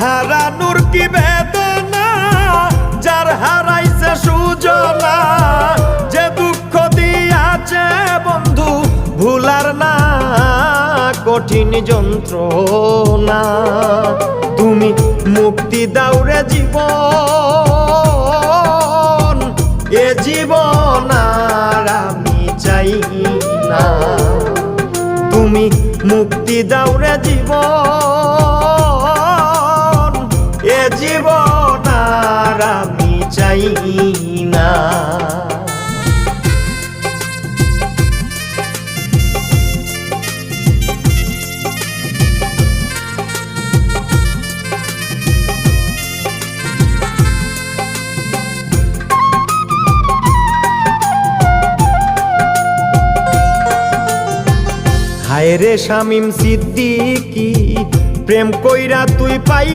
হারানোর কি বেদনা, যার হারাইছে সুজনা, যে দুঃখ দিয়াছে বন্ধু ভুলার না কঠিন যন্ত্রণা। তুমি মুক্তি দাও রে জীবন, এ জীবন আর আমি চাই না। তুমি মুক্তি দাও রে জীবন, এ জীবন আর আমি চাই না। হায় রে শামীম সিদ্দিকী, প্রেম কইরা তুই পাই